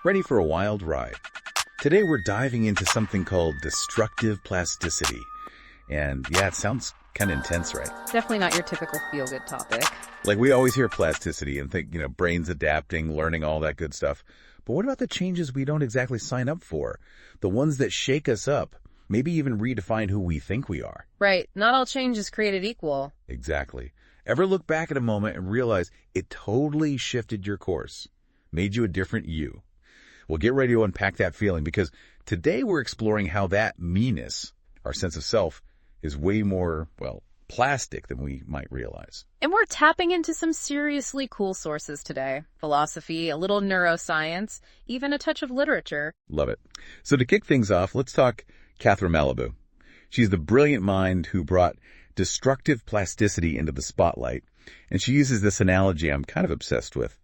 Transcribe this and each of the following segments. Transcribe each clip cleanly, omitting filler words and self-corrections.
ready for a wild ride. Today we're diving into something called destructive plasticity. And yeah, it sounds kind of intense, right? Definitely not your typical feel-good topic. Like we always hear plasticity and think, brains adapting, learning, all that good stuff. But what about the changes we don't exactly sign up for? The ones that shake us up, maybe even redefine who we think we are. Right. Not all change is created equal. Exactly. Ever look back at a moment and realize it totally shifted your course, made you a different you? Well, get ready to unpack that feeling because today we're exploring how that me-ness, our sense of self, is way more, plastic than we might realize. And we're tapping into some seriously cool sources today. Philosophy, a little neuroscience, even a touch of literature. Love it. So to kick things off, let's talk Catherine Malabou. She's the brilliant mind who brought destructive plasticity into the spotlight, and she uses this analogy I'm kind of obsessed with,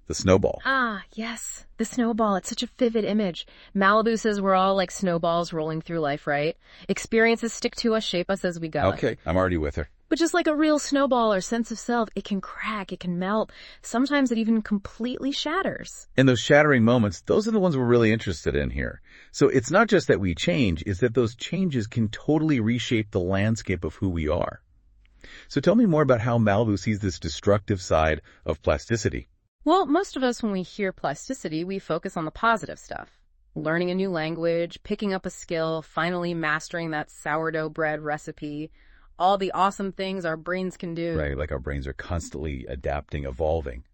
the snowball. Ah, yes, the snowball. It's such a vivid image. Malabou says we're all like snowballs rolling through life, right? Experiences stick to us, shape us as we go. Okay, I'm already with her. But just like a real snowball or sense of self, it can crack, it can melt. Sometimes it even completely shatters. And those shattering moments, those are the ones we're really interested in here. So it's not just that we change, it's that those changes can totally reshape the landscape of who we are. So tell me more about how Malabou sees this destructive side of plasticity. Well, most of us, when we hear plasticity, we focus on the positive stuff. Learning a new language, picking up a skill, finally mastering that sourdough bread recipe. All the awesome things our brains can do. Right, like our brains are constantly adapting, evolving.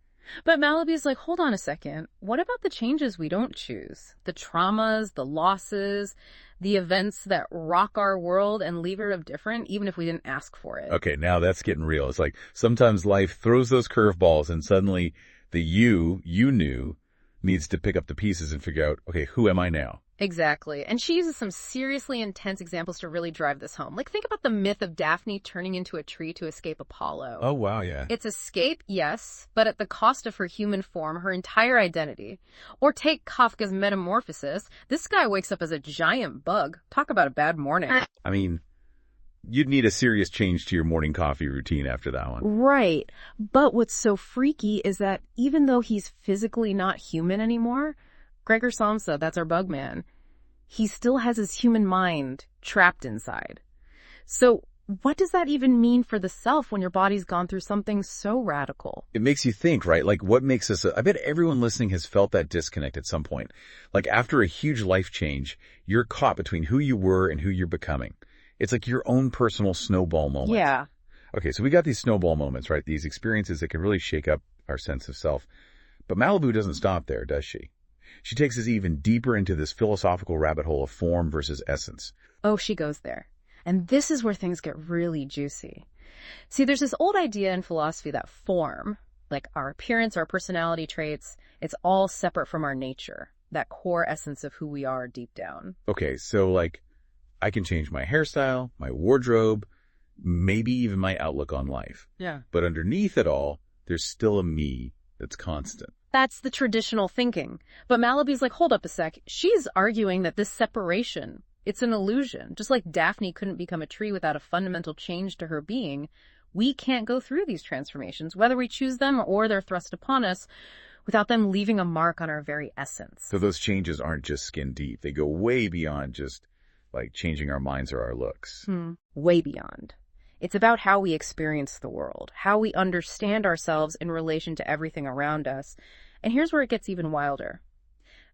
But Malabou's like, hold on a second. What about the changes we don't choose? The traumas, the losses, the events that rock our world and leave it different, even if we didn't ask for it. Okay, now that's getting real. It's like sometimes life throws those curveballs and suddenly the you knew needs to pick up the pieces and figure out, okay, who am I now? Exactly. And she uses some seriously intense examples to really drive this home. Like, think about the myth of Daphne turning into a tree to escape Apollo. Oh, wow, yeah. It's escape, yes, but at the cost of her human form, her entire identity. Or take Kafka's Metamorphosis. This guy wakes up as a giant bug. Talk about a bad morning. I mean, you'd need a serious change to your morning coffee routine after that one. Right. But what's so freaky is that even though he's physically not human anymore, Gregor Samsa, that's our bug man, he still has his human mind trapped inside. So what does that even mean for the self when your body's gone through something so radical? It makes you think, right? Like what makes us, I bet everyone listening has felt that disconnect at some point. Like after a huge life change, you're caught between who you were and who you're becoming. It's like your own personal snowball moment. Yeah. Okay, so we got these snowball moments, right? These experiences that can really shake up our sense of self. But Malabou doesn't stop there, does she? She takes us even deeper into this philosophical rabbit hole of form versus essence. Oh, she goes there. And this is where things get really juicy. See, there's this old idea in philosophy that form, like our appearance, our personality traits, it's all separate from our nature, that core essence of who we are deep down. Okay, so like I can change my hairstyle, my wardrobe, maybe even my outlook on life. Yeah. But underneath it all, there's still a me that's constant. That's the traditional thinking. But Malabou's like, hold up a sec. She's arguing that this separation, it's an illusion. Just like Daphne couldn't become a tree without a fundamental change to her being, we can't go through these transformations, whether we choose them or they're thrust upon us, without them leaving a mark on our very essence. So those changes aren't just skin deep. They go way beyond just like changing our minds or our looks. Way beyond. It's about how we experience the world, how we understand ourselves in relation to everything around us. And here's where it gets even wilder.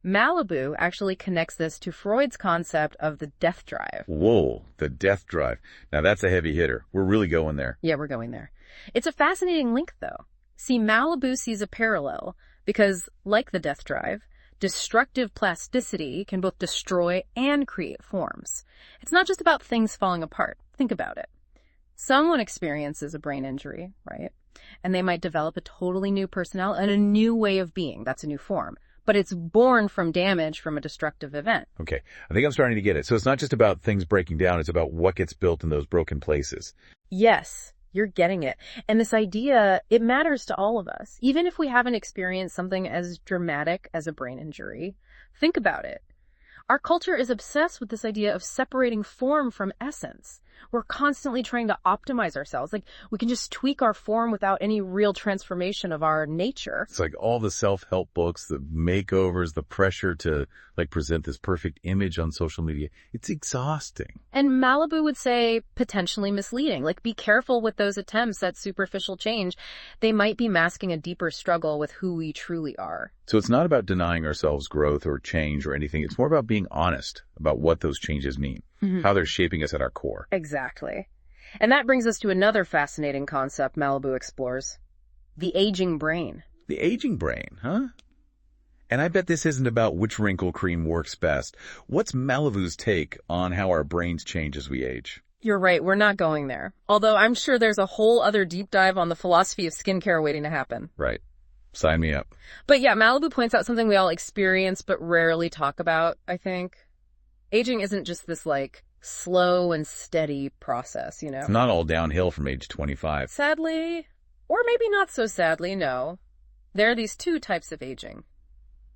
Malabou actually connects this to Freud's concept of the death drive. Whoa, the death drive. Now that's a heavy hitter. We're really going there. Yeah, we're going there. It's a fascinating link, though. See, Malabou sees a parallel because, like the death drive, destructive plasticity can both destroy and create forms. It's not just about things falling apart. Think about it. Someone experiences a brain injury, right? And they might develop a totally new personality and a new way of being. That's a new form. But it's born from damage from a destructive event. Okay, I think I'm starting to get it. So it's not just about things breaking down. It's about what gets built in those broken places. Yes, you're getting it. And this idea, it matters to all of us. Even if we haven't experienced something as dramatic as a brain injury, think about it. Our culture is obsessed with this idea of separating form from essence. We're constantly trying to optimize ourselves. Like, we can just tweak our form without any real transformation of our nature. It's like all the self-help books, the makeovers, the pressure to like present this perfect image on social media. It's exhausting. And Malabou would say potentially misleading. Like, be careful with those attempts at superficial change. They might be masking a deeper struggle with who we truly are. So it's not about denying ourselves growth or change or anything. It's more about being honest about what those changes mean, how they're shaping us at our core. Exactly. And that brings us to another fascinating concept Malabou explores: the aging brain. The aging brain, huh? And I bet this isn't about which wrinkle cream works best. What's Malabou's take on how our brains change as we age? You're right, we're not going there. Although I'm sure there's a whole other deep dive on the philosophy of skincare waiting to happen. Right. Sign me up. But yeah, Malabou points out something we all experience but rarely talk about, I think. Aging isn't just this, like, slow and steady process, you know? It's not all downhill from age 25. Sadly, or maybe not so sadly, no. There are these two types of aging: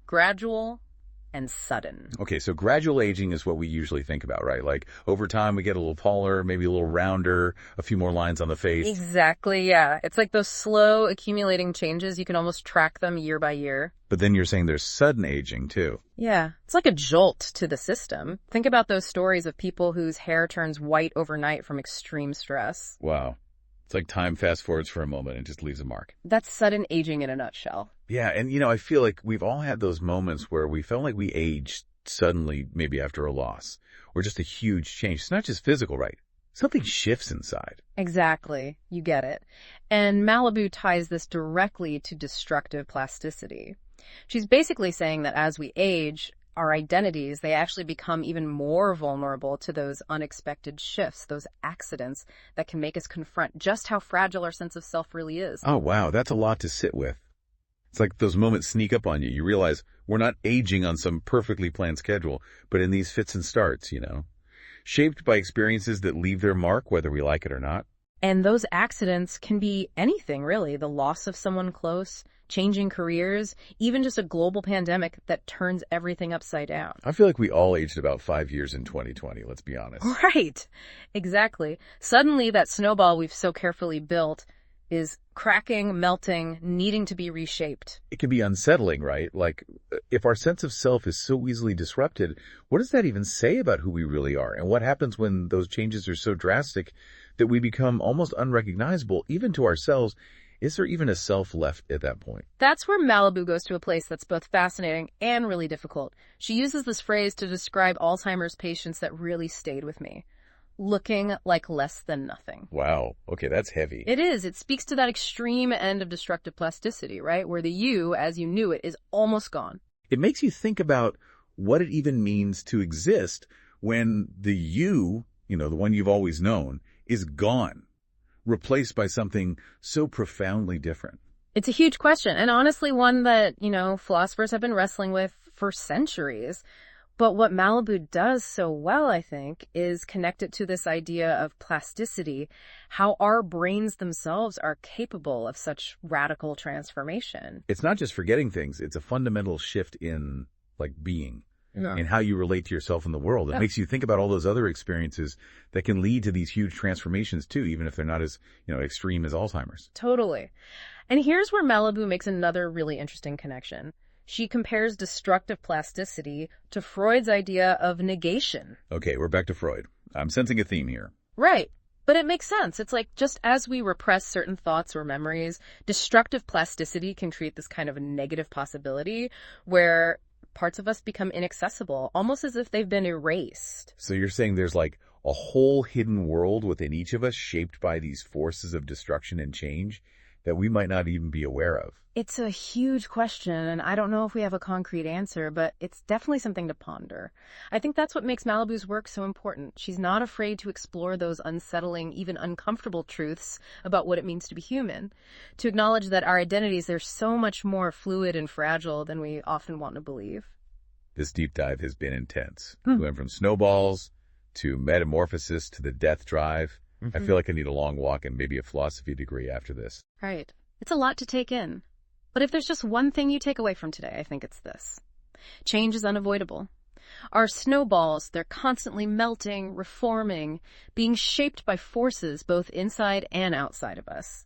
gradual and sudden. Okay, so gradual aging is what we usually think about, right? Like over time we get a little taller, maybe a little rounder, a few more lines on the face. Exactly, yeah. It's like those slow accumulating changes. You can almost track them year by year. But then you're saying there's sudden aging too. Yeah, it's like a jolt to the system. Think about those stories of people whose hair turns white overnight from extreme stress. Wow. It's like time fast forwards for a moment and just leaves a mark. That's sudden aging in a nutshell. Yeah, and I feel like we've all had those moments where we felt like we aged suddenly, maybe after a loss, or just a huge change. It's not just physical, right? Something shifts inside. Exactly. You get it. And Malabou ties this directly to destructive plasticity. She's basically saying that as we age, our identities, they actually become even more vulnerable to those unexpected shifts, those accidents that can make us confront just how fragile our sense of self really is. Oh, wow. That's a lot to sit with. It's like those moments sneak up on you. You realize we're not aging on some perfectly planned schedule, but in these fits and starts, shaped by experiences that leave their mark, whether we like it or not. And those accidents can be anything, really. The loss of someone close, changing careers, even just a global pandemic that turns everything upside down. I feel like we all aged about 5 years in 2020, let's be honest. Right. Exactly. Suddenly, that snowball we've so carefully built is cracking, melting, needing to be reshaped. It can be unsettling, right? Like, if our sense of self is so easily disrupted, what does that even say about who we really are? And what happens when those changes are so drastic that we become almost unrecognizable, even to ourselves? Is there even a self left at that point? That's where Malabou goes to a place that's both fascinating and really difficult. She uses this phrase to describe Alzheimer's patients that really stayed with me: looking like less than nothing. Wow. Okay, that's heavy. It is. It speaks to that extreme end of destructive plasticity, right? Where the you, as you knew it, is almost gone. It makes you think about what it even means to exist when the you, the one you've always known, is gone, replaced by something so profoundly different. It's a huge question, and honestly one that, philosophers have been wrestling with for centuries. But what Malabou does so well, I think, is connect it to this idea of plasticity, how our brains themselves are capable of such radical transformation. It's not just forgetting things. It's a fundamental shift in, being. Yeah. And how you relate to yourself in the world. It makes you think about all those other experiences that can lead to these huge transformations too, even if they're not as, extreme as Alzheimer's. Totally. And here's where Malabou makes another really interesting connection. She compares destructive plasticity to Freud's idea of negation. Okay, we're back to Freud. I'm sensing a theme here. Right. But it makes sense. It's like just as we repress certain thoughts or memories, destructive plasticity can create this kind of a negative possibility where parts of us become inaccessible, almost as if they've been erased. So you're saying there's a whole hidden world within each of us shaped by these forces of destruction and change that we might not even be aware of? It's a huge question, and I don't know if we have a concrete answer, but it's definitely something to ponder. I think that's what makes Malabou's work so important. She's not afraid to explore those unsettling, even uncomfortable truths about what it means to be human, to acknowledge that our identities, they're so much more fluid and fragile than we often want to believe. This deep dive has been intense. We went from snowballs to metamorphosis to the death drive. I feel like I need a long walk and maybe a philosophy degree after this. Right. It's a lot to take in. But if there's just one thing you take away from today, I think it's this: change is unavoidable. Our snowballs, they're constantly melting, reforming, being shaped by forces both inside and outside of us.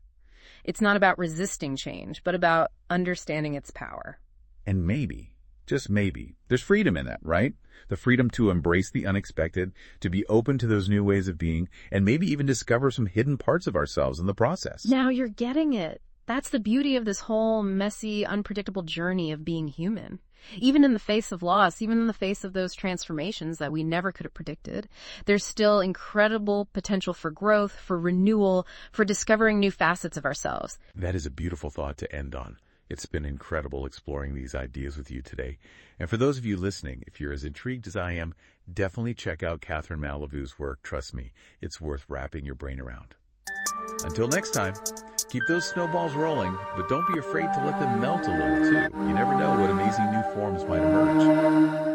It's not about resisting change, but about understanding its power. And maybe, just maybe, there's freedom in that, right? The freedom to embrace the unexpected, to be open to those new ways of being, and maybe even discover some hidden parts of ourselves in the process. Now you're getting it. That's the beauty of this whole messy, unpredictable journey of being human. Even in the face of loss, even in the face of those transformations that we never could have predicted, there's still incredible potential for growth, for renewal, for discovering new facets of ourselves. That is a beautiful thought to end on. It's been incredible exploring these ideas with you today. And for those of you listening, if you're as intrigued as I am, definitely check out Catherine Malabou's work. Trust me, it's worth wrapping your brain around. Until next time, keep those snowballs rolling, but don't be afraid to let them melt a little too. You never know what amazing new forms might emerge.